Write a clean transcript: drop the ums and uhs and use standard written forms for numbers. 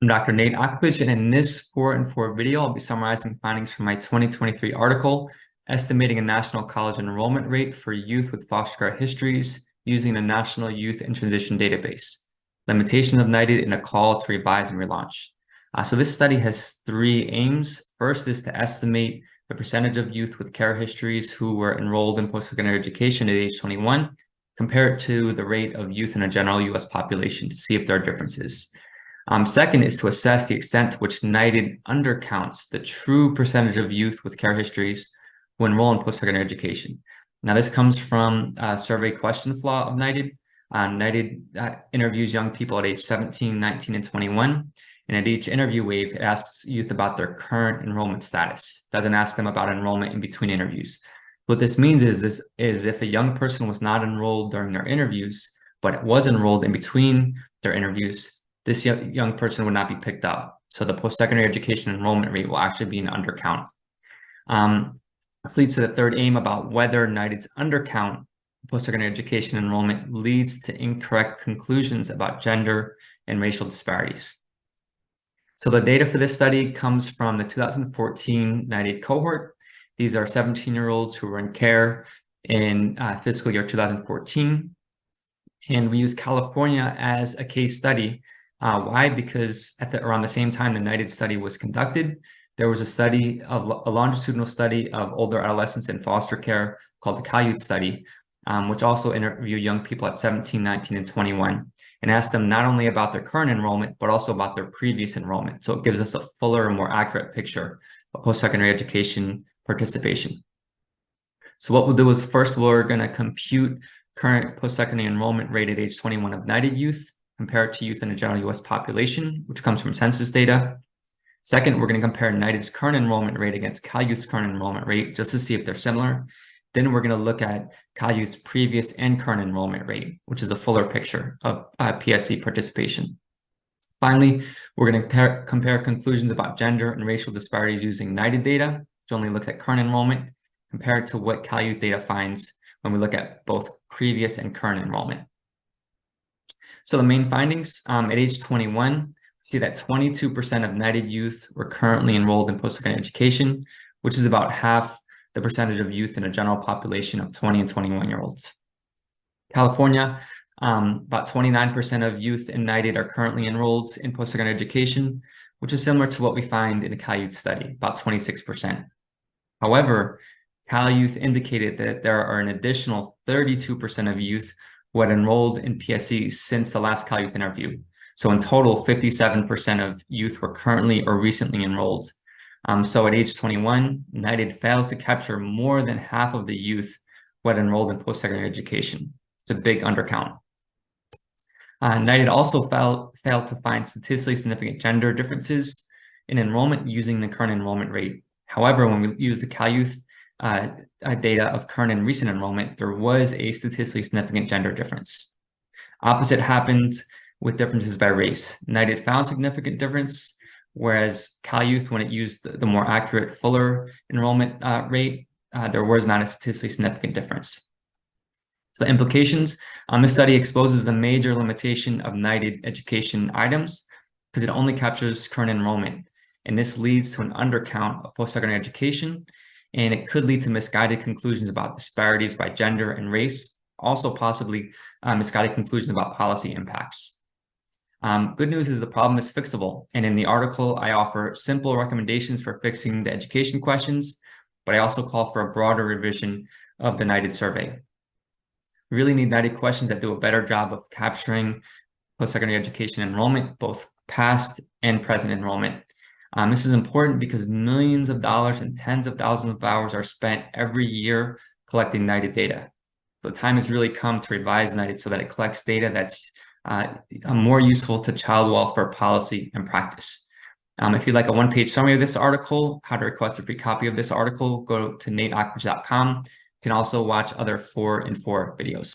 I'm Dr. Nate Akpich, and in this 4 in 4 video, I'll be summarizing findings from my 2023 article, Estimating a National College Enrollment Rate for Youth with Foster Care Histories using a National Youth in Transition Database, Limitation of NIDed and a Call to Revise and Relaunch. So this study has 3 aims. First is to estimate the percentage of youth with care histories who were enrolled in post-secondary education at age 21, compared to the rate of youth in a general U.S. population to see if there are differences. Second is to assess the extent to which NIDed undercounts the true percentage of youth with care histories who enroll in post-secondary education. Now, this comes from a survey question flaw of NIDed. NIDed interviews young people at age 17, 19, and 21. And at each interview wave, it asks youth about their current enrollment status. It doesn't ask them about enrollment in between interviews. What this means is if a young person was not enrolled during their interviews, but was enrolled in between their interviews, this young person would not be picked up. So the post-secondary education enrollment rate will actually be an undercount. This leads to the third aim about whether NIDed's undercount post-secondary education enrollment leads to incorrect conclusions about gender and racial disparities. So the data for this study comes from the 2014 NIDed cohort. These are 17-year-olds who were in care in fiscal year 2014. And we use California as a case study. Why? Because around the same time the NIDed study was conducted, there was a longitudinal study of older adolescents in foster care called the CalYouth study, which also interviewed young people at 17, 19, and 21, and asked them not only about their current enrollment, but also about their previous enrollment. So it gives us a fuller and more accurate picture of post-secondary education participation. So what we'll do is first, we're going to compute current post-secondary enrollment rate at age 21 of NIDed youth, compared to youth in the general U.S. population, which comes from census data. Second, we're going to compare NIDed's current enrollment rate against CalYouth's current enrollment rate, just to see if they're similar. Then we're going to look at CalYouth's previous and current enrollment rate, which is a fuller picture of PSE participation. Finally, we're going to compare conclusions about gender and racial disparities using NIDed data, which only looks at current enrollment, compared to what CalYouth data finds when we look at both previous and current enrollment. So the main findings, at age 21, we see that 22% of NIDed youth were currently enrolled in post-secondary education, which is about half the percentage of youth in a general population of 20 and 21-year-olds. California, about 29% of youth in NIDed are currently enrolled in post-secondary education, which is similar to what we find in the CalYouth study, about 26%. However, CalYouth indicated that there are an additional 32% of youth who had enrolled in PSE since the last CalYouth interview. So in total, 57% of youth were currently or recently enrolled. So at age 21, NIDed fails to capture more than half of the youth who had enrolled in post-secondary education. It's a big undercount. NIDed also failed to find statistically significant gender differences in enrollment using the current enrollment rate. However, when we use the CalYouth data of current and recent enrollment, there was a statistically significant gender difference. Opposite happened with differences by race. NIDed found significant difference, whereas CalYouth, when it used the more accurate, fuller enrollment rate, there was not a statistically significant difference. So the implications, this study exposes the major limitation of NIDed education items because it only captures current enrollment. And this leads to an undercount of post-secondary education, and it could lead to misguided conclusions about disparities by gender and race, also possibly misguided conclusions about policy impacts. Good news is the problem is fixable, and in the article, I offer simple recommendations for fixing the education questions, but I also call for a broader revision of the NIDed survey. We really need NIDed questions that do a better job of capturing post-secondary education enrollment, both past and present enrollment. This is important because millions of dollars and tens of thousands of hours are spent every year collecting NIDed data. So the time has really come to revise NIDed so that it collects data that's more useful to child welfare policy and practice. If you'd like a one-page summary of this article, how to request a free copy of this article, go to nateakpich.com. You can also watch other 4 in 4 videos.